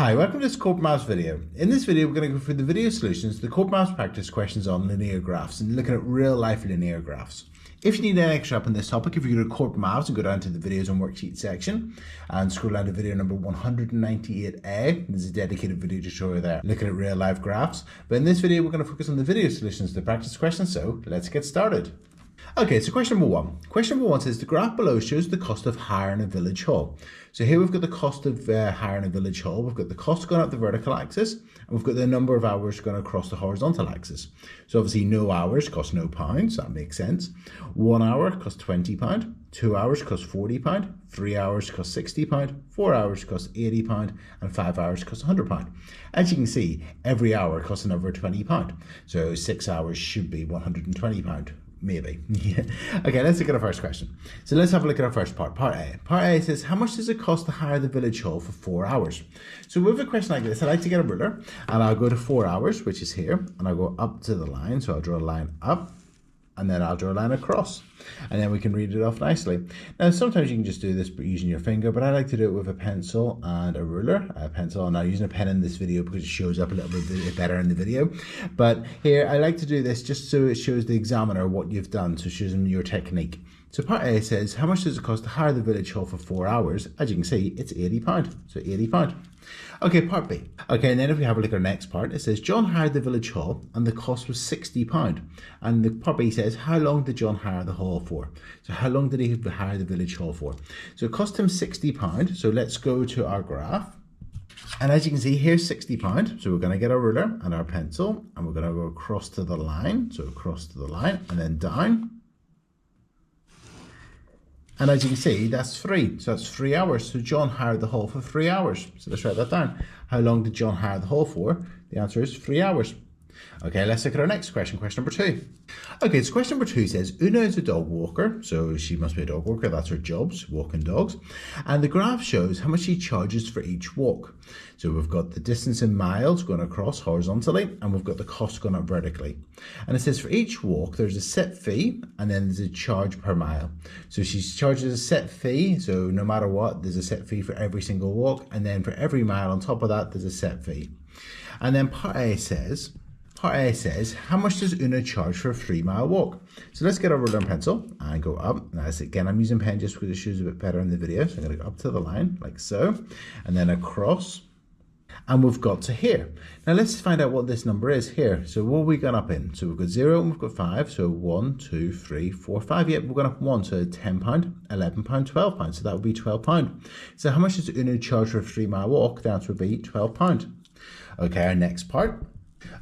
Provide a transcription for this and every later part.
Hi, welcome to this Corbettmaths video. In this video, we're going to go through the video solutions to the Corbettmaths practice questions on linear graphs and looking at real-life linear graphs. If you need any extra help on this topic, if you go to Corbettmaths and go down to the videos and worksheet section and scroll down to video number 198A, there's a dedicated video tutorial there looking at real-life graphs. But in this video, we're going to focus on the video solutions to the practice questions, so let's get started. Okay, so question number one. Question number one says the graph below shows the cost of hiring a village hall. So here we've got the cost of hiring a village hall. We've got the cost going up the vertical axis, and we've got the number of hours going across the horizontal axis. So obviously no hours cost no pounds, that makes sense. 1 hour costs £20, 2 hours costs £40, 3 hours costs £60, 4 hours costs £80, and 5 hours costs £100. As you can see, every hour costs another £20. So 6 hours should be £120. Maybe. Okay, let's look at our first question. So let's have a look at our first part, part A. Part A says, how much does it cost to hire the village hall for 4 hours? So with a question like this, I like to get a ruler and I'll go to 4 hours, which is here, and I'll go up to the line. So I'll draw a line up and then I'll draw a line across, and then we can read it off nicely. Now, sometimes you can just do this using your finger, but I like to do it with a pencil and a ruler. A pencil, I'm not using a pen in this video because it shows up a little bit better in the video. But here, I like to do this just so it shows the examiner what you've done, so it shows them your technique. So part A says, how much does it cost to hire the village hall for 4 hours? As you can see, it's £80, so £80. Okay, part B. Okay, and then if we have a look at our next part, it says John hired the village hall and the cost was £60. And the part B says, how long did John hire the hall for? So how long did he hire the village hall for? So it cost him £60. So let's go to our graph. And as you can see, here's £60. So we're going to get our ruler and our pencil, and we're going to go across to the line. So across to the line and then down. And as you can see, that's 3. So that's 3 hours. So John hired the hall for 3 hours. So let's write that down. How long did John hire the hall for? The answer is 3 hours. Okay, let's look at our next question, question number 2. Okay, so question number 2 says, Una is a dog walker, so she must be a dog walker, that's her job, walking dogs. And the graph shows how much she charges for each walk. So we've got the distance in miles going across horizontally, and we've got the cost going up vertically. And it says for each walk, there's a set fee, and then there's a charge per mile. So she charges a set fee, so no matter what, there's a set fee for every single walk, and then for every mile on top of that, there's a set fee. And then part A says, how much does Una charge for a 3-mile walk? So let's get our ruler and pencil and go up. Now, again, I'm using pen just because it shows a bit better in the video. So I'm going to go up to the line like so, and then across, and we've got to here. Now let's find out what this number is here. So what have we gone up in? So we've got 0 and we've got 5. So 1, 2, 3, 4, 5. Yep, we've gone up 1. So £10, £11, £12. So that would be £12. So how much does Una charge for a 3-mile walk? The answer would be £12. Okay, our next part.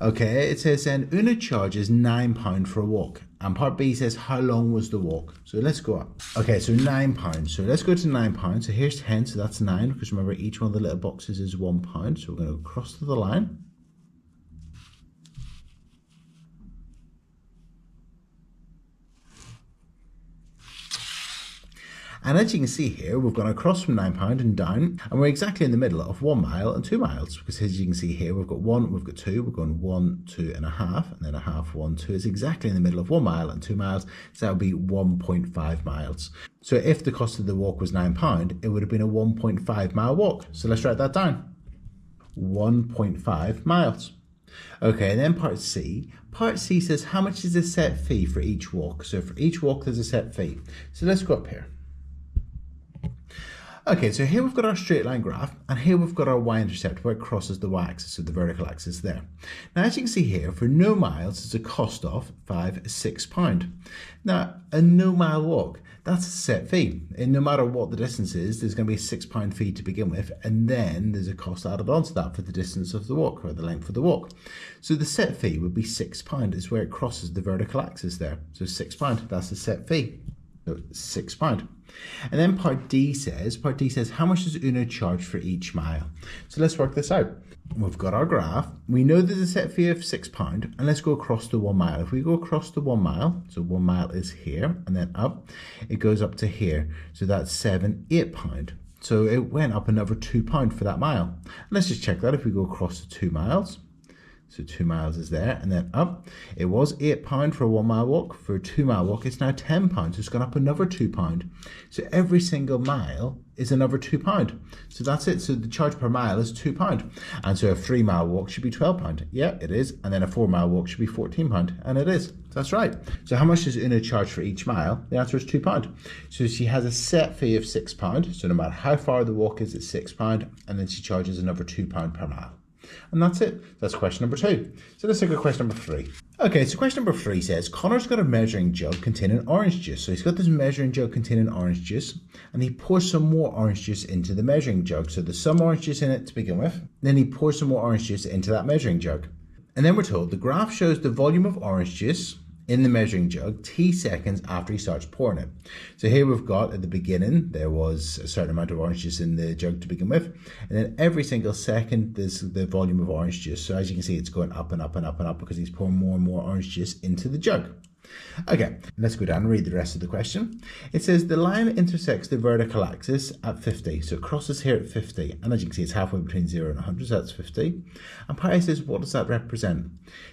Okay, it says then Una charges £9 for a walk, and part B says how long was the walk? So let's go up. Okay, so £9. So let's go to £9. So here's 10, so that's 9, because remember each one of the little boxes is £1. So we're going to go across to the line. And as you can see here, we've gone across from £9 and down, and we're exactly in the middle of 1 mile and 2 miles, because as you can see here, we've got 1, we've got 2, we've gone 1, 2 and a half, and then a half, 1, 2. It's exactly in the middle of 1 mile and 2 miles, so that would be 1.5 miles. So if the cost of the walk was £9, it would have been a 1.5 mile walk. So let's write that down. 1.5 miles. Okay, and then part C. Part C says how much is the set fee for each walk? So for each walk, there's a set fee. So let's go up here. Okay, so here we've got our straight line graph, and here we've got our y-intercept where it crosses the y-axis, so the vertical axis there. Now, as you can see here, for no miles, it's a cost of £6. Now, a no mile walk, that's a set fee. And no matter what the distance is, there's going to be a £6 fee to begin with, and then there's a cost added onto that for the distance of the walk, or the length of the walk. So the set fee would be £6. It's where it crosses the vertical axis there. So £6, that's the set fee. So £6. And then part D says, how much does Una charge for each mile? So let's work this out. We've got our graph. We know there's a set fee of £6, and let's go across to 1 mile. If we go across to 1 mile, so 1 mile is here, and then up, it goes up to here. So that's £8. So it went up another £2 for that mile. And let's just check that if we go across to 2 miles. So 2 miles is there, and then up. It was £8 for a 1 mile walk. For a 2 mile walk, it's now £10. So it's gone up another £2. So every single mile is another £2. So that's it. So the charge per mile is £2. And so a 3 mile walk should be £12. Yeah, it is. And then a 4 mile walk should be £14. And it is. That's right. So how much does Una charge for each mile? The answer is £2. So she has a set fee of £6. So no matter how far the walk is, it's £6. And then she charges another £2 per mile. And that's it. That's question number 2. So let's look at question number 3. Okay, so question number 3 says, Connor's got a measuring jug containing orange juice. So he's got this measuring jug containing orange juice, and he pours some more orange juice into the measuring jug. So there's some orange juice in it to begin with. Then he pours some more orange juice into that measuring jug. And then we're told the graph shows the volume of orange juice in the measuring jug t seconds after he starts pouring it. So here we've got at the beginning there was a certain amount of orange juice in the jug to begin with, and then every single second there's the volume of orange juice. So as you can see, it's going up and up and up and up because he's pouring more and more orange juice into the jug. Okay, let's go down and read the rest of the question. It says the line intersects the vertical axis at 50. So it crosses here at 50. And as you can see, it's halfway between 0 and 100, so that's 50. And pi says, what does that represent?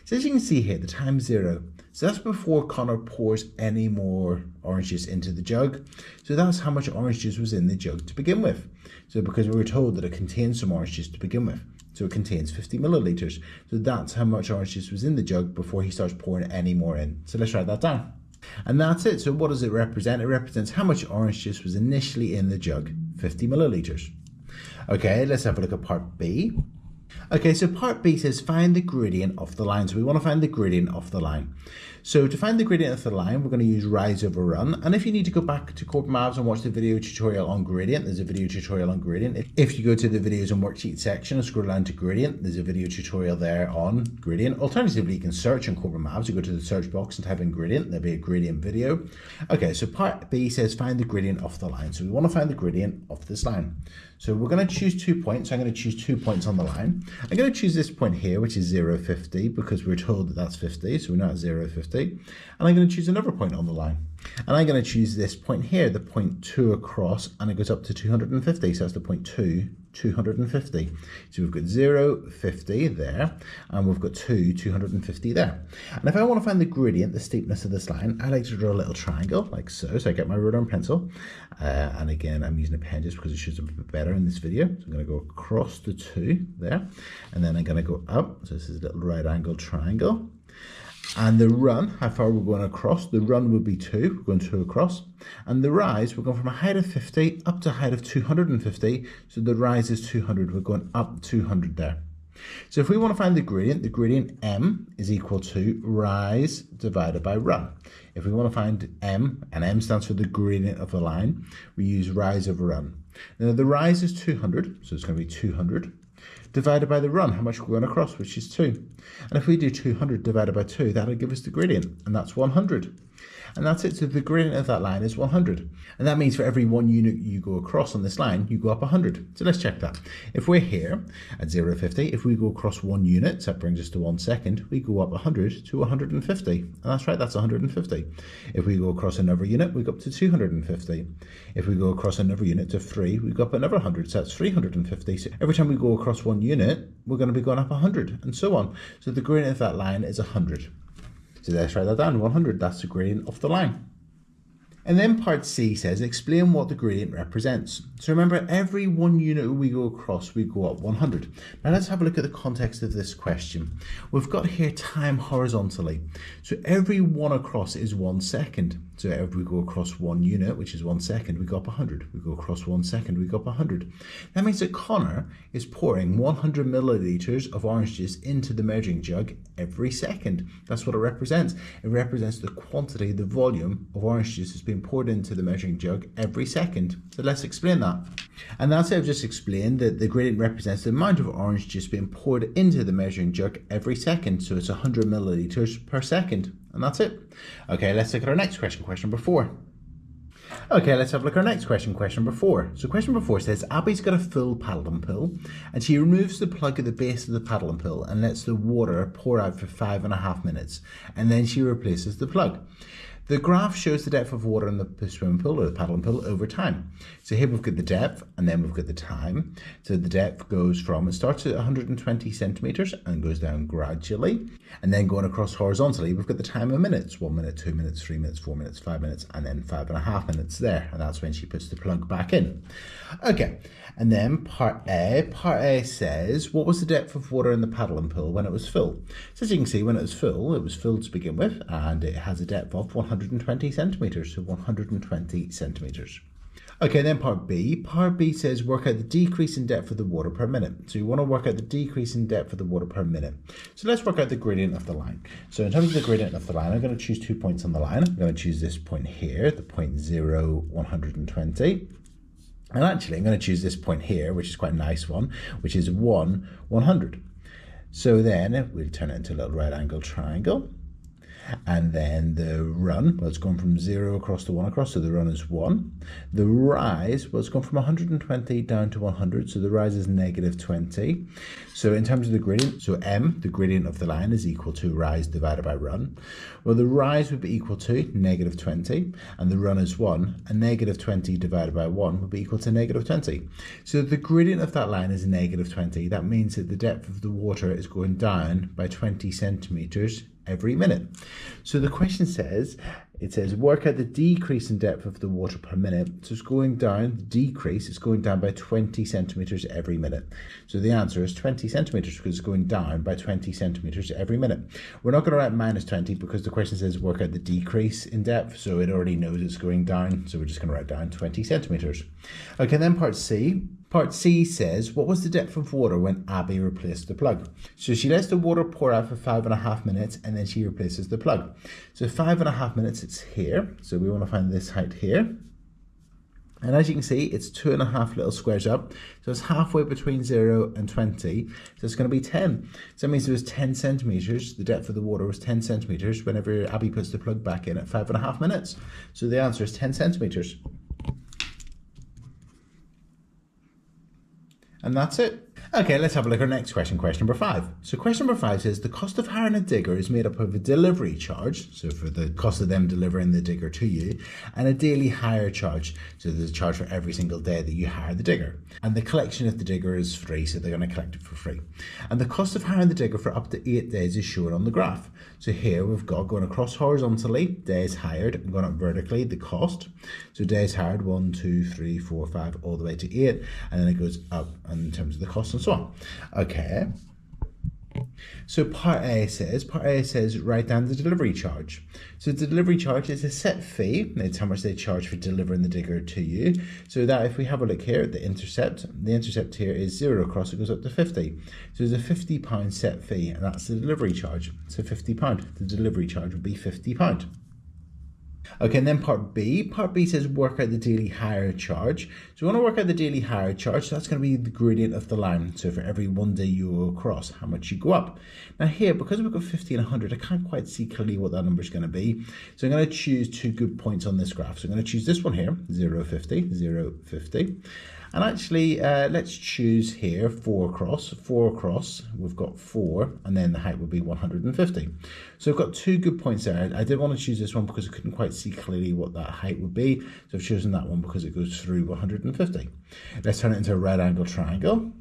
So as you can see here, the time 0. So that's before Connor pours any more orange juice into the jug. So that's how much orange juice was in the jug to begin with. So because we were told that it contains some orange juice to begin with. So it contains 50 milliliters. So that's how much orange juice was in the jug before he starts pouring any more in. So let's write that down. And that's it. So what does it represent? It represents how much orange juice was initially in the jug, 50 milliliters. Okay, let's have a look at part B. Okay, so part B says find the gradient of the line. So we want to find the gradient of the line. So to find the gradient of the line, we're going to use rise over run. And if you need to go back to Corbettmaths and watch the video tutorial on gradient, there's a video tutorial on gradient. If you go to the videos and worksheet section and scroll down to gradient, there's a video tutorial there on gradient. Alternatively, you can search on Corbettmaths. You go to the search box and type in gradient. There'll be a gradient video. Okay, so part B says find the gradient of the line. So we want to find the gradient of this line. So we're going to choose 2 points. I'm going to choose 2 points on the line. I'm going to choose this point here, which is 0, 50, because we're told that that's 50, so we're not at 0, 50. And I'm going to choose another point on the line. And I'm going to choose this point here, the point 2 across, and it goes up to 250. So that's the point 2, 250. So we've got 0, 50 there, and we've got 2, 250 there. And if I want to find the gradient, the steepness of this line, I like to draw a little triangle like so. So I get my ruler and pencil. And again, I'm using a pen just because it shows up a bit better in this video. So I'm going to go across the 2 there, and then I'm going to go up. So this is a little right angle triangle. And the run, how far we're going across, the run would be 2, we're going 2 across. And the rise, we're going from a height of 50 up to a height of 250. So the rise is 200, we're going up 200 there. So if we want to find the gradient m is equal to rise divided by run. If we want to find m, and m stands for the gradient of the line, we use rise over run. Now the rise is 200, so it's going to be 200. Divided by the run, how much we're going across, which is 2. And if we do 200 divided by 2, that'll give us the gradient, and that's 100. And that's it, so the gradient of that line is 100. And that means for every 1 unit you go across on this line, you go up 100. So let's check that. If we're here at 0, 50, if we go across 1 unit, so that brings us to 1 second, we go up 100 to 150. And that's right, that's 150. If we go across another unit, we go up to 250. If we go across another unit to 3, we go up another 100, so that's 350. So every time we go across 1 unit, we're going to be going up 100, and so on. So the gradient of that line is 100. So let's write that down, 100, that's the gradient of the line. And then part C says, explain what the gradient represents. So remember, every 1 unit we go across, we go up 100. Now let's have a look at the context of this question. We've got here time horizontally. So every 1 across is 1 second. So if we go across 1 unit, which is 1 second, we go up 100. We go across 1 second, we go up 100. That means that Connor is pouring 100 milliliters of orange juice into the measuring jug every second. That's what it represents. It represents the quantity, the volume of orange juice that's being poured into the measuring jug every second. So let's explain that. And that's how I've just explained that the gradient represents the amount of orange juice being poured into the measuring jug every second. So it's 100 milliliters per second. And that's it. Okay, let's look at our next question, question number 4. Okay, let's have a look at our next question, question number 4. So question number 4 says, Abby's got a full paddling pool and she removes the plug at the base of the paddling pool and lets the water pour out for 5.5 minutes. And then she replaces the plug. The graph shows the depth of water in the swimming pool or the paddling pool over time. So here we've got the depth and then we've got the time. So the depth goes from, it starts at 120 centimeters and goes down gradually. And then going across horizontally, we've got the time in minutes, 1 minute, 2 minutes, 3 minutes, 4 minutes, 5 minutes, and then 5.5 minutes there. And that's when she puts the plug back in. Okay, and then part A says, what was the depth of water in the paddling pool when it was full? So as you can see, when it was full to begin with, and it has a depth of 120 centimeters, so 120 centimeters. Okay, then part B. Part B says work out the decrease in depth of the water per minute. So you want to work out the decrease in depth of the water per minute. So let's work out the gradient of the line. So in terms of the gradient of the line, I'm going to choose 2 points on the line. I'm going to choose this point here, the point 0, 120. And actually, I'm going to choose this point here, which is quite a nice one, which is 1, 100. So then we'll turn it into a little right angle triangle. And then the run, well, it's going from 0 across to 1 across, so the run is 1. The rise, well, it's gone from 120 down to 100, so the rise is negative 20. So in terms of the gradient, so m, the gradient of the line, is equal to rise divided by run. Well, the rise would be equal to negative 20, and the run is 1, and negative 20 divided by 1 would be equal to negative 20. So the gradient of that line is negative 20. That means that the depth of the water is going down by 20 centimeters every minute. So the question says, it says work out the decrease in depth of the water per minute. So it's going down, the decrease is going down by 20 centimeters every minute. So the answer is 20 centimeters because it's going down by 20 centimeters every minute. We're not going to write minus 20 because the question says work out the decrease in depth. So it already knows it's going down. So we're just going to write down 20 centimeters. Okay, then part C. Part C says, what was the depth of water when Abby replaced the plug? So she lets the water pour out for 5.5 minutes and then she replaces the plug. So 5.5 minutes, it's here. So we want to find this height here. And as you can see, it's 2.5 little squares up. So it's halfway between 0 and 20. So it's going to be 10. So that means it was 10 centimeters. The depth of the water was 10 centimeters whenever Abby puts the plug back in at 5.5 minutes. So the answer is 10 centimeters. And that's it. Okay, let's have a look at our next question, question number 5. So question number 5 says the cost of hiring a digger is made up of a delivery charge, so for the cost of them delivering the digger to you, and a daily hire charge, so there's a charge for every single day that you hire the digger. And the collection of the digger is free, so they're going to collect it for free. And the cost of hiring the digger for up to 8 days is shown on the graph. So here we've got going across horizontally, days hired, and going up vertically, the cost. So days hired, 1, 2, 3, 4, 5, all the way to 8, and then it goes up in terms of the cost and so on. Okay. So part A says write down the delivery charge. So the delivery charge is a set fee. It's how much they charge for delivering the digger to you. So that if we have a look here at the intercept here is 0 across, it goes up to 50. So there's a £50 set fee, and that's the delivery charge. So £50. The delivery charge would be £50. Okay, and then part B says work out the daily hire charge. So we want to work out the daily hire charge. So that's going to be the gradient of the line. So for every 1 day you go across, how much you go up. Now here, because we've got 50 and 100, I can't quite see clearly what that number is going to be. So I'm going to choose 2 good points on this graph. So I'm going to choose this one here, 0, 50, 0, 50. And actually, let's choose here 4 across. 4 across, we've got 4, and then the height would be 150. So I've got 2 good points there. I did want to choose this one because I couldn't quite see clearly what that height would be. So I've chosen that one because it goes through 150. Let's turn it into a right angle triangle.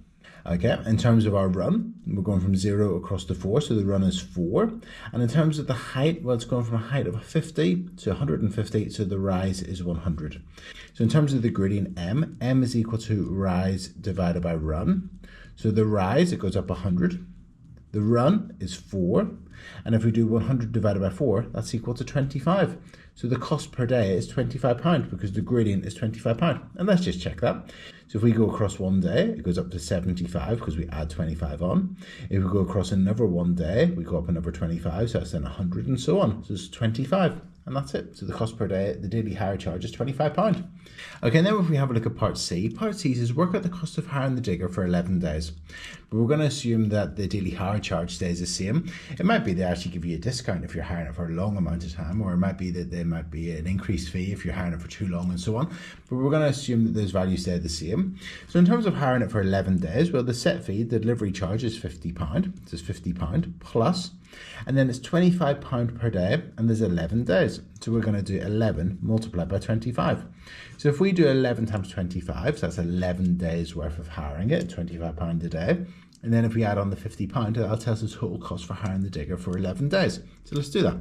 Okay, in terms of our run, we're going from 0 across to 4, so the run is 4. And in terms of the height, well, it's going from a height of 50 to 150, so the rise is 100. So in terms of the gradient m is equal to rise divided by run. So the rise, it goes up 100. The run is 4. And if we do 100 divided by 4, that's equal to 25. So the cost per day is £25 because the gradient is £25. And let's just check that. So if we go across 1 day, it goes up to 75 because we add 25 on. If we go across another 1 day, we go up another 25, so that's then 100 and so on. So it's 25. And that's it. So the cost per day, the daily hire charge is £25. Okay, now if we have a look at part C says work out the cost of hiring the digger for 11 days. But we're going to assume that the daily hire charge stays the same. It might be they actually give you a discount if you're hiring it for a long amount of time, or it might be that there might be an increased fee if you're hiring it for too long and so on. But we're going to assume that those values stay the same. So in terms of hiring it for 11 days, well, the set fee, the delivery charge is £50. So it's £50 plus And then it's £25 per day, and there's 11 days. So we're going to do 11 multiplied by 25. So if we do 11 times 25, so that's 11 days worth of hiring it, £25 a day. And then if we add on the £50, that'll tell us the total cost for hiring the digger for 11 days. So let's do that.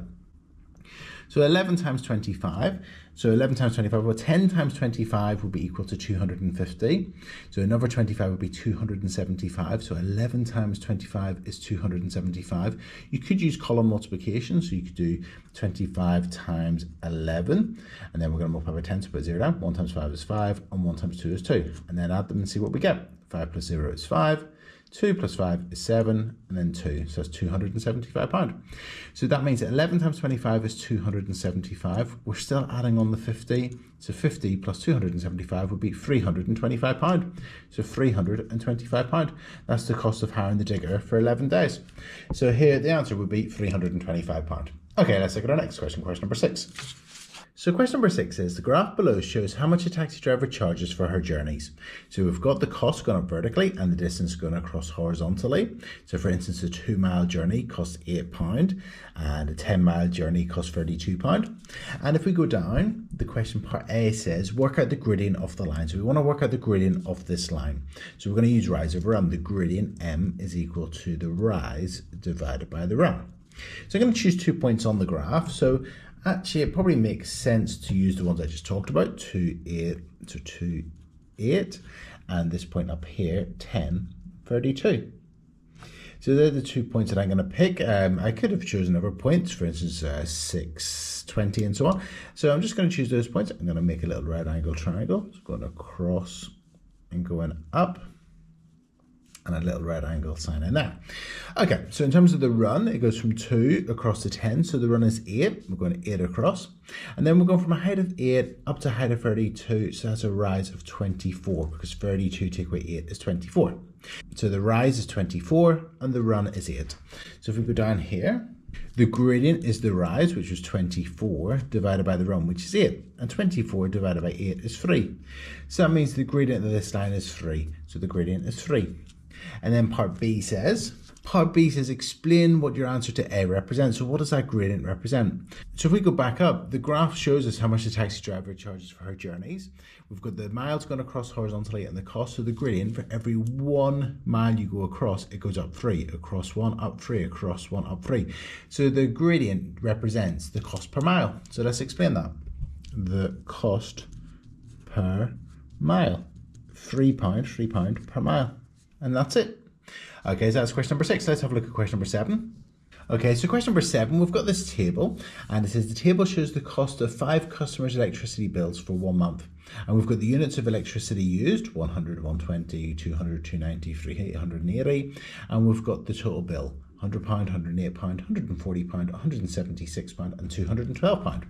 So 11 times 25, so 11 times 25, well 10 times 25 will be equal to 250. So another 25 would be 275. So 11 times 25 is 275. You could use column multiplication, so you could do 25 times 11, and then we're going to multiply by 10 to put 0 down. 1 times 5 is 5, and 1 times 2 is 2. And then add them and see what we get. 5 plus 0 is 5. 2 plus 5 is 7, and then 2, so that's £275. So that means that 11 times 25 is 275. We're still adding on the 50, so 50 plus 275 would be £325. So £325. That's the cost of hiring the digger for 11 days. So here the answer would be £325. Okay, let's look at our next question, question number 6. So question number 6 is, the graph below shows how much a taxi driver charges for her journeys. So we've got the cost going up vertically and the distance going across horizontally. So for instance, a 2-mile journey costs £8 and a 10-mile journey costs £32. And if we go down, the question part A says, work out the gradient of the line. So we want to work out the gradient of this line. So we're going to use rise over run. The gradient M is equal to the rise divided by the run. So I'm going to choose 2 points on the graph. So actually, it probably makes sense to use the ones I just talked about, 2, 8, so 2, 8, and this point up here, 10, 32. So they're the 2 points that I'm going to pick. I could have chosen other points, for instance, 6, 20, and so on. So I'm just going to choose those points. I'm going to make a little right angle triangle. So going across and going up, and a little right angle sign in there. Okay, so in terms of the run, it goes from 2 across to 10. So the run is 8. We're going 8 across. And then we're going from a height of 8 up to a height of 32. So that's a rise of 24, because 32 take away 8 is 24. So the rise is 24 and the run is 8. So if we go down here, the gradient is the rise, which was 24, divided by the run, which is 8. And 24 divided by 8 is 3. So that means the gradient of this line is 3. So the gradient is 3. And then part B says, explain what your answer to A represents. So what does that gradient represent? So if we go back up, the graph shows us how much the taxi driver charges for her journeys. We've got the miles going across horizontally and the cost of the gradient. For every 1 mile you go across, it goes up 3, across 1, up 3, across 1, up 3. So the gradient represents the cost per mile. So let's explain that. The cost per mile, £3 per mile. And that's it. Okay, so that's question number 6. Let's have a look at question number 7. Okay, so question number 7, we've got this table, and it says the table shows the cost of 5 customers' electricity bills for 1 month. And we've got the units of electricity used, 100, 120, 200, 290, 300, 180, and we've got the total bill, £100, £108, £140, £176, and £212.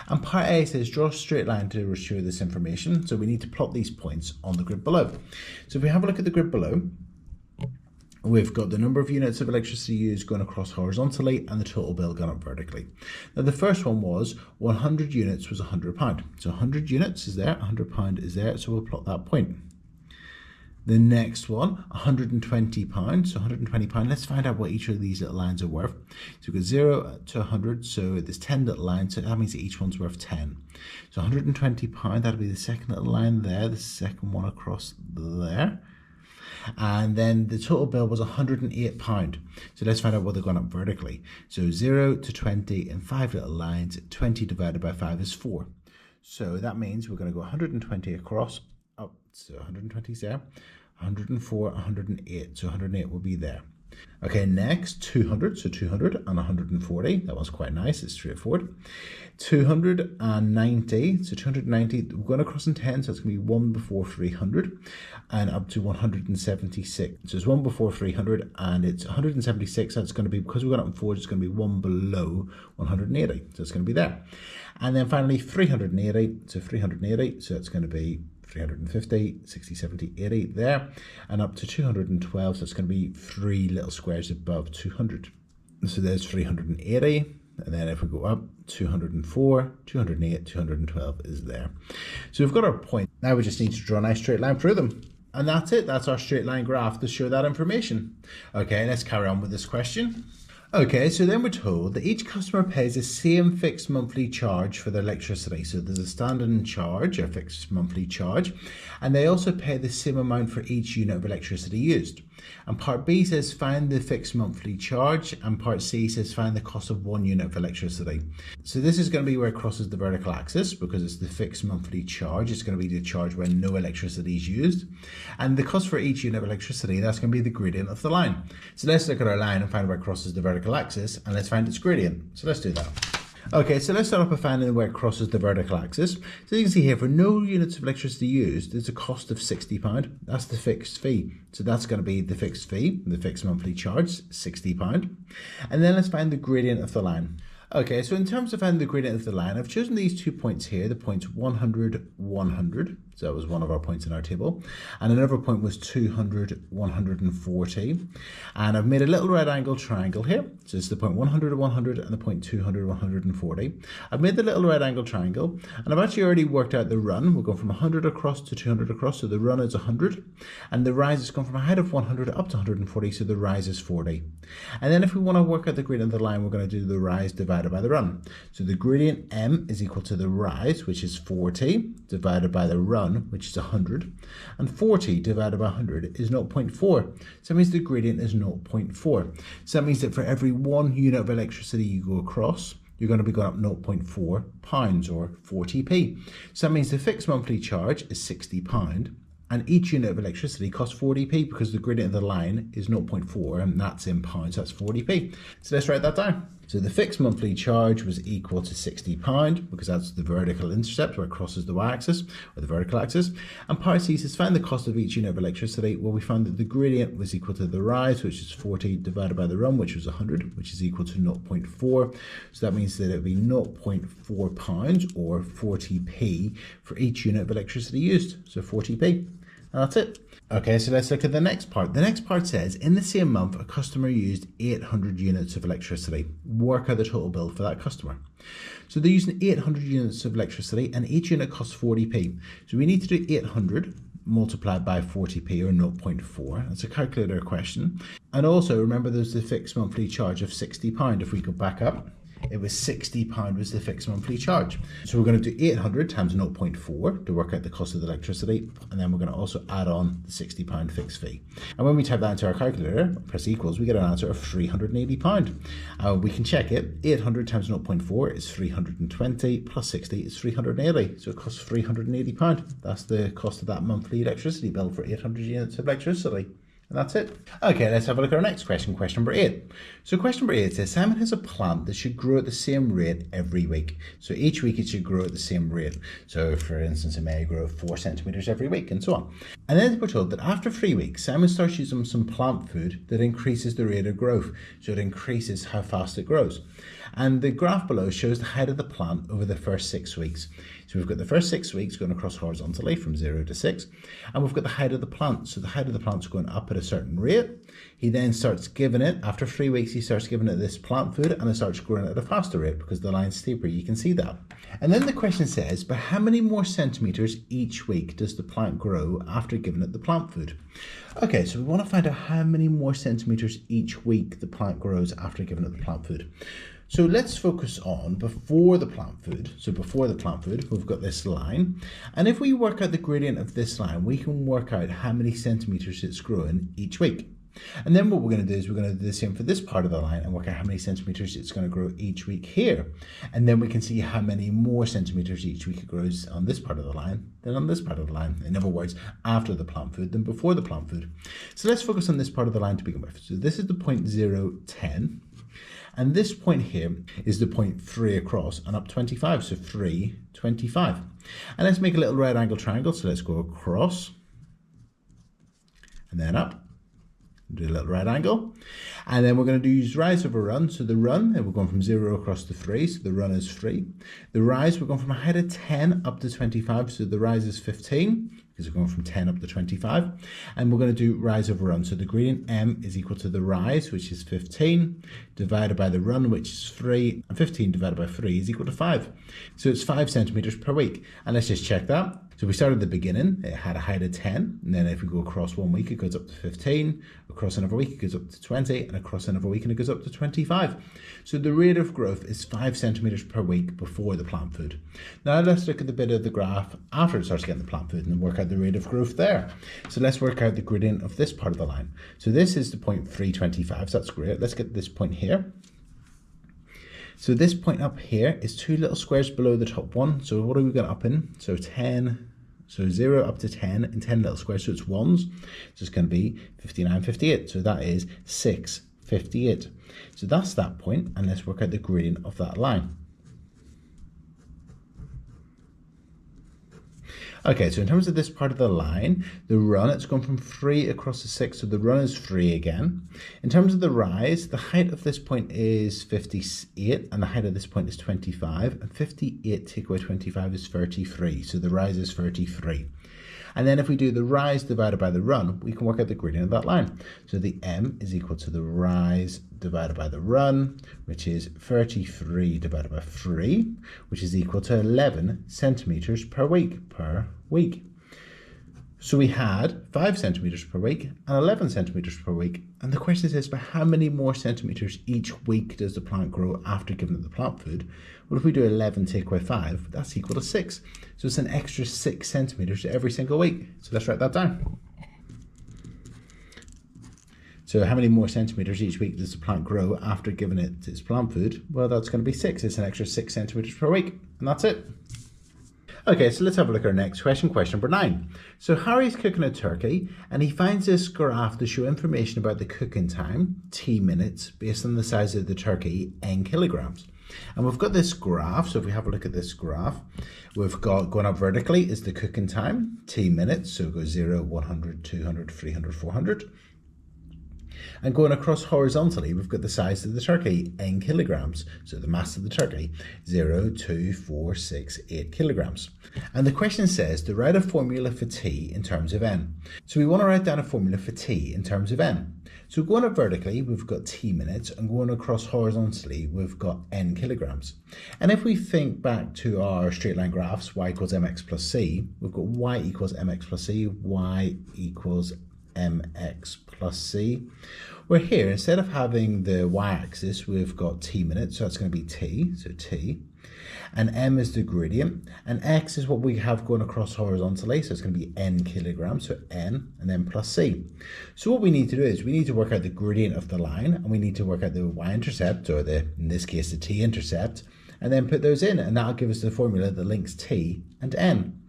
And part A says draw a straight line to show this information. So we need to plot these points on the grid below. So if we have a look at the grid below, we've got the number of units of electricity used going across horizontally and the total bill going up vertically. Now the first one was 100 units was £100. So 100 units is there, £100 is there, so we'll plot that point. The next one, £120, so £120. Let's find out what each of these little lines are worth. So we've got 0 to 100, so there's 10 little lines, so that means that each one's worth 10. So £120, that'll be the second little line there, the second one across there. And then the total bill was £108. So let's find out what they've gone up vertically. So 0 to 20 in 5 little lines, 20 divided by 5 is 4. So that means we're going to go 120 across, up, so 120 is there, 104, 108, so 108 will be there. Okay, next 200, so 200 and 140, that was quite nice, it's straightforward. 290, so 290, we're going across in 10, so it's going to be 1 before 300, and up to 176. So it's 1 before 300, and it's 176, that's going to be, because we've got up in 4, it's going to be 1 below 180, so it's going to be there. And then finally 380, so 380, so it's going to be 350, 60, 70, 80 there, and up to 212, so it's going to be 3 little squares above 200. So there's 380, and then if we go up, 204, 208, 212 is there. So we've got our point. Now we just need to draw a nice straight line through them. And that's it. That's our straight line graph to show that information. Okay, let's carry on with this question. Okay, so then we're told that each customer pays the same fixed monthly charge for their electricity. So there's a standing charge, a fixed monthly charge, and they also pay the same amount for each unit of electricity used. And part B says find the fixed monthly charge, and part C says find the cost of 1 unit of electricity. So this is going to be where it crosses the vertical axis because it's the fixed monthly charge. It's going to be the charge when no electricity is used. And the cost for each unit of electricity, that's going to be the gradient of the line. So let's look at our line and find where it crosses the vertical axis, and let's find its gradient. So let's do that. Okay, so let's start off by finding where it crosses the vertical axis. So you can see here, for no units of electricity used, there's a cost of £60. That's the fixed fee. So that's going to be the fixed fee, the fixed monthly charge, £60. And then let's find the gradient of the line. Okay, so in terms of finding the gradient of the line, I've chosen these 2 points here, the points 100, 100. So that was one of our points in our table. And another point was 200, 140. And I've made a little right angle triangle here. So it's the point 100, 100 and the point 200, 140. I've made the little right angle triangle, and I've actually already worked out the run. We're going from 100 across to 200 across, so the run is 100. And the rise is going from a height of 100 up to 140, so the rise is 40. And then if we want to work out the gradient of the line, we're going to do the rise divided by the run. So the gradient m is equal to the rise, which is 40, divided by the run, which is 100, and 40 divided by 100 is 0.4. So that means the gradient is 0.4. So that means that for every 1 unit of electricity you go across, you're going to be going up 0.4 pounds or 40p. So that means the fixed monthly charge is £60, and each unit of electricity costs 40p because the gradient of the line is 0.4, and that's in pounds, that's 40p. So let's write that down. So the fixed monthly charge was equal to £60 because that's the vertical intercept where it crosses the y-axis or the vertical axis. And part C says find the cost of each unit of electricity. Well, we found that the gradient was equal to the rise, which is 40, divided by the run, which was 100, which is equal to 0.4. So that means that it would be 0.4 pounds or 40p for each unit of electricity used. So 40p. And that's it. Okay, so let's look at the next part. The next part says, in the same month, a customer used 800 units of electricity. Work out the total bill for that customer. So they're using 800 units of electricity, and each unit costs 40p. So we need to do 800 multiplied by 40p, or 0.4. That's a calculator question. And also, remember there's the fixed monthly charge of £60. If we go back up, it was £60 was the fixed monthly charge. So we're going to do 800 times 0.4 to work out the cost of the electricity, and then we're going to also add on the £60 fixed fee. And when we type that into our calculator, press equals, we get an answer of £380. We can check it. 800 times 0.4 is 320, plus 60 is 380. So it costs £380. That's the cost of that monthly electricity bill for 800 units of electricity. And that's it. Okay, let's have a look at our next question, question number 8. So question number 8 says, Simon has a plant that should grow at the same rate every week. So each week it should grow at the same rate. So for instance, it may grow 4 centimeters every week and so on. And then we're told that after 3 weeks, Simon starts using some plant food that increases the rate of growth. So it increases how fast it grows. And the graph below shows the height of the plant over the first 6 weeks. So we've got the first 6 weeks going across horizontally from 0 to 6. And we've got the height of the plant. So the height of the plant's going up at a certain rate. He then starts giving it, after 3 weeks, he starts giving it this plant food, and it starts growing at a faster rate because the line's steeper. You can see that. And then the question says, but how many more centimeters each week does the plant grow after giving it the plant food? Okay, so we want to find out how many more centimeters each week the plant grows after giving it the plant food. So let's focus on before the plant food. So before the plant food, we've got this line. And if we work out the gradient of this line, we can work out how many centimeters it's growing each week. And then what we're going to do is we're going to do the same for this part of the line and work out how many centimeters it's going to grow each week here. And then we can see how many more centimeters each week it grows on this part of the line than on this part of the line. In other words, after the plant food than before the plant food. So let's focus on this part of the line to begin with. So this is the point 0, 10. And this point here is the point 3 across and up 25, so 3, 25. And let's make a little right angle triangle, so let's go across and then up. Do a little right angle. And then we're going to use rise over run. So the run, we're going from 0 across to 3, so the run is 3. The rise, we're going from a height of 10 up to 25, so the rise is 15. because we're going from 10 up to 25. And we're going to do rise over run. So the gradient m is equal to the rise, which is 15, divided by the run, which is 3, and 15 divided by 3 is equal to 5. So it's 5 centimeters per week. And let's just check that. So we started at the beginning, it had a height of 10, and then if we go across 1 week, it goes up to 15, across another week, it goes up to 20, and across another week, and it goes up to 25. So the rate of growth is 5 centimeters per week before the plant food. Now let's look at the bit of the graph after it starts getting the plant food and work out the rate of growth there. So let's work out the gradient of this part of the line. So this is the point 325, so that's great. Let's get this point here. So this point up here is 2 little squares below the top one. So what are we going up in? So 10, so 0 up to 10 in 10 little squares, so it's ones. So it's going to be 59, 58. So that is 6, 58. So that's that point, and let's work out the gradient of that line. Okay, so in terms of this part of the line, the run, it's gone from 3 across to 6, so the run is 3 again. In terms of the rise, the height of this point is 58, and the height of this point is 25, and 58 take away 25 is 33, so the rise is 33. And then if we do the rise divided by the run, we can work out the gradient of that line. So the m is equal to the rise divided by the run, which is 33 divided by 3, which is equal to 11 centimeters per week. So we had 5 centimeters per week and 11 centimeters per week. And the question is, by how many more centimeters each week does the plant grow after giving it the plant food? Well, if we do 11 take away 5, that's equal to 6. So it's an extra 6 centimeters every single week. So let's write that down. So how many more centimeters each week does the plant grow after giving it its plant food? Well, that's going to be 6. It's an extra 6 centimeters per week. And that's it. Okay, so let's have a look at our next question, question number 9. So Harry's cooking a turkey and he finds this graph to show information about the cooking time, T minutes, based on the size of the turkey, N kilograms. And we've got this graph, so if we have a look at this graph, we've got going up vertically is the cooking time, T minutes, so it goes 0, 100, 200, 300, 400. And going across horizontally, we've got the size of the turkey, N kilograms. So the mass of the turkey, 0, 2, 4, 6, 8 kilograms. And the question says to write a formula for T in terms of N. So we want to write down a formula for T in terms of N. So going up vertically, we've got T minutes, and going across horizontally, we've got N kilograms. And if we think back to our straight line graphs, y equals mx plus c, we've got y equals mx plus c, y equals mx plus c. Where here, instead of having the y-axis, we've got t minutes, so that's going to be t, so t. And m is the gradient, and x is what we have going across horizontally, so it's going to be n kilograms, so n, and then plus c. So what we need to do is we need to work out the gradient of the line, and we need to work out the y-intercept, or in this case, the t-intercept, and then put those in, and that'll give us the formula that links t and n.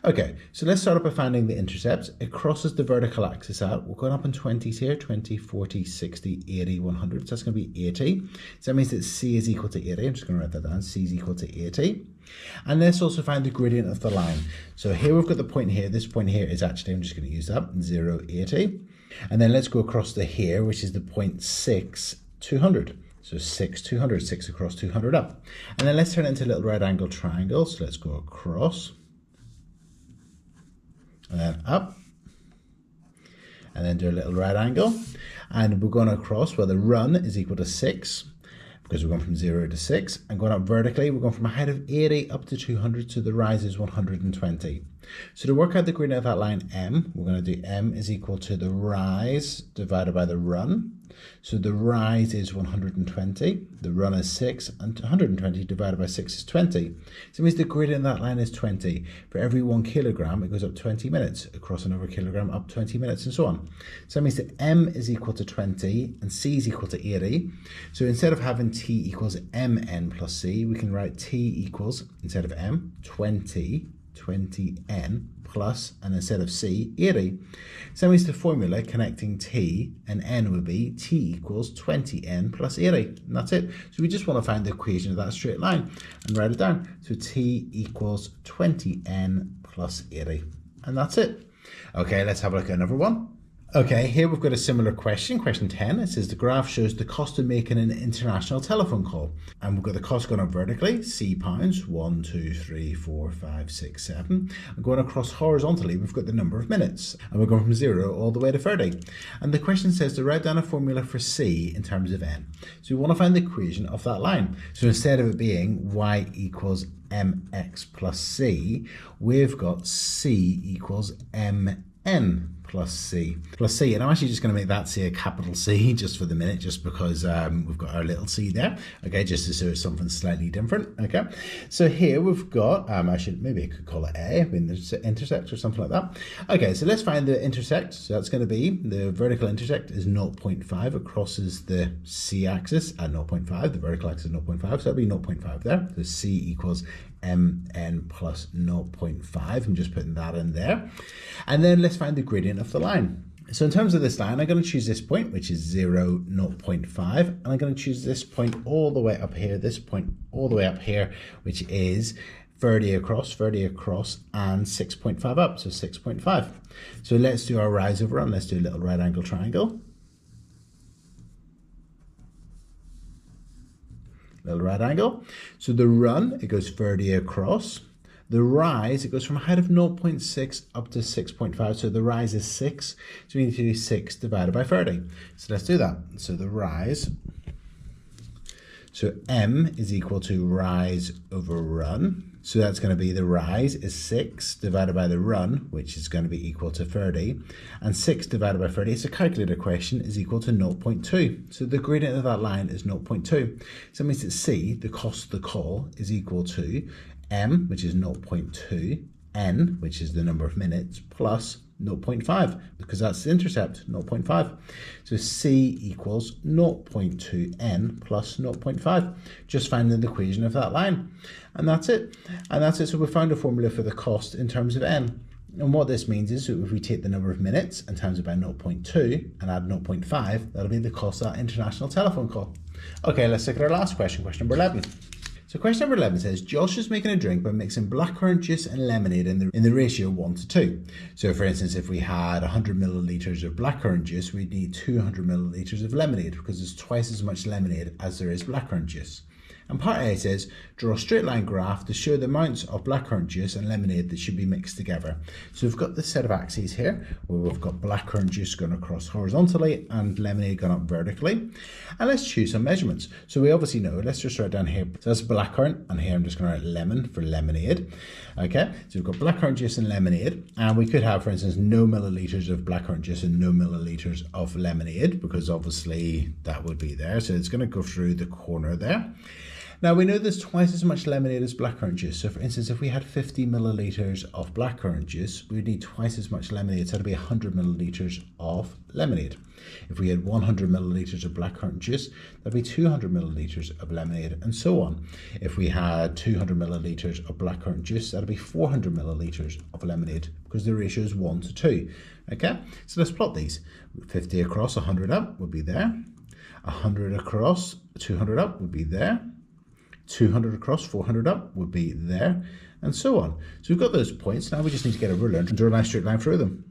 Okay, so let's start up by finding the intercepts. It crosses the vertical axis out. We're going up in 20s here, 20, 40, 60, 80, 100. So that's going to be 80. So that means that C is equal to 80. I'm just going to write that down. C is equal to 80. And let's also find the gradient of the line. So here we've got the point here. This point here is actually, I'm just going to use that, 0, 80. And then let's go across to here, which is the point 6, 200. So 6, 200, 6 across 200 up. And then let's turn it into a little right angle triangle. So let's go across. And then up, and then do a little right angle, and we're going across where the run is equal to 6, because we're going from 0 to 6, and going up vertically, we're going from a height of 80 up to 200, so the rise is 120. So to work out the gradient of that line m, we're going to do m is equal to the rise divided by the run. So the rise is 120, the run is 6, and 120 divided by 6 is 20. So it means the gradient of that line is 20. For every 1 kilogram, it goes up 20 minutes. Across another kilogram, up 20 minutes, and so on. So that means that m is equal to 20, and c is equal to 80. So instead of having t equals mn plus c, we can write t equals, instead of m, 20n plus, and instead of c, 80. So that means the formula connecting t and n would be t equals 20n plus 80. And that's it. So we just want to find the equation of that straight line and write it down. So t equals 20n plus 80. And that's it. Okay, let's have a look at another one. Okay, here we've got a similar question, question 10. It says the graph shows the cost of making an international telephone call. And we've got the cost going up vertically, C pounds, 1, 2, 3, 4, 5, 6, 7. And going across horizontally, we've got the number of minutes. And we're going from 0 all the way to 30. And the question says to write down a formula for C in terms of N. So we want to find the equation of that line. So instead of it being y equals mx plus c, we've got c equals mn plus c. And I'm actually just going to make that C a capital C just for the minute, just because we've got our little c there, okay, just to show it's something slightly different, okay. So here we've got, maybe I could call it A, intersect or something like that. Okay, so let's find the intersect. So that's going to be, the vertical intersect is 0.5, it crosses the C axis at 0.5, the vertical axis is 0.5, so that'll be 0.5 there. So C equals mn plus 0.5. I'm just putting that in there. And then let's find the gradient of the line. So in terms of this line, I'm going to choose this point, which is 0, 0.5, and I'm going to choose this point all the way up here, this point all the way up here, which is 30 across, and 6.5 up, so 6.5. So let's do our rise over run. Let's do a little right angle triangle. Little right angle. So the run, it goes 30 across. The rise, it goes from a height of 0.6 up to 6.5. So the rise is 6. So we need to do 6 divided by 30. So let's do that. So the rise, so m is equal to rise over run. So that's going to be the rise is 6 divided by the run, which is going to be equal to 30. And 6 divided by 30, it's a calculator question, is equal to 0.2. So the gradient of that line is 0.2. So that means that C, the cost of the call, is equal to M, which is 0.2, N, which is the number of minutes, plus 0.5, because that's the intercept, 0.5. So C equals 0.2n plus 0.5. Just finding the equation of that line. And that's it. So we found a formula for the cost in terms of n. And what this means is that if we take the number of minutes and times it by 0.2 and add 0.5, that'll be the cost of that international telephone call. Okay, let's look at our last question, question number 11. So question number 11 says, Josh is making a drink by mixing blackcurrant juice and lemonade in the ratio 1 to 2. So for instance, if we had 100 milliliters of blackcurrant juice, we'd need 200 milliliters of lemonade, because there's twice as much lemonade as there is blackcurrant juice. And part A says, draw a straight line graph to show the amounts of blackcurrant juice and lemonade that should be mixed together. So we've got this set of axes here, where we've got blackcurrant juice going across horizontally and lemonade going up vertically. And let's choose some measurements. So we obviously know, let's just write down here, so that's blackcurrant, and here I'm just going to write lemon for lemonade. Okay, so we've got blackcurrant juice and lemonade, and we could have, for instance, no milliliters of blackcurrant juice and no milliliters of lemonade, because obviously that would be there. So it's going to go through the corner there. Now we know there's twice as much lemonade as blackcurrant juice. So for instance, if we had 50 milliliters of blackcurrant juice, we would need twice as much lemonade. So that'd be 100 milliliters of lemonade. If we had 100 milliliters of blackcurrant juice, that'd be 200 milliliters of lemonade, and so on. If we had 200 milliliters of blackcurrant juice, that'd be 400 milliliters of lemonade, because the ratio is 1 to 2. Okay, so let's plot these. 50 across, 100 up would be there. 100 across, 200 up would be there. 200 across, 400 up would be there, and so on. So we've got those points. Now we just need to get a ruler and draw a nice straight line through them.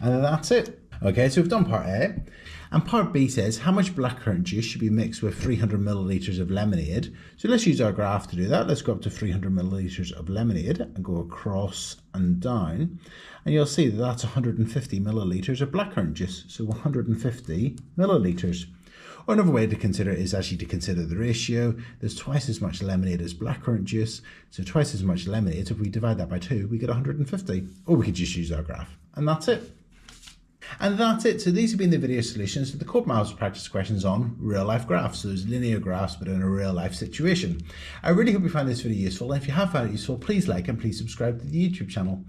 And that's it. Okay, so we've done part A. And part B says, how much blackcurrant juice should be mixed with 300 milliliters of lemonade? So let's use our graph to do that. Let's go up to 300 milliliters of lemonade and go across and down. And you'll see that that's 150 milliliters of blackcurrant juice. So 150 milliliters. Or another way to consider it is actually to consider the ratio. There's twice as much lemonade as blackcurrant juice, so twice as much lemonade. So if we divide that by 2, we get 150. Or we could just use our graph. And that's it. And that's it. So these have been the video solutions to the Corbettmaths practice questions on real life graphs. So those linear graphs, but in a real life situation. I really hope you found this video useful. And if you have found it useful, please like and please subscribe to the YouTube channel.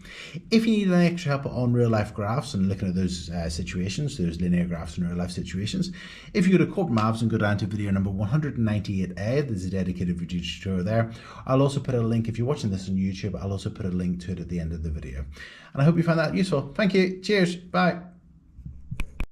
If you need any extra help on real life graphs and looking at those situations, those linear graphs in real life situations, if you go to Corbettmaths and go down to video number 198A, there's a dedicated video tutorial there. I'll also put a link, if you're watching this on YouTube, I'll also put a link to it at the end of the video. And I hope you found that useful. Thank you. Cheers. Bye.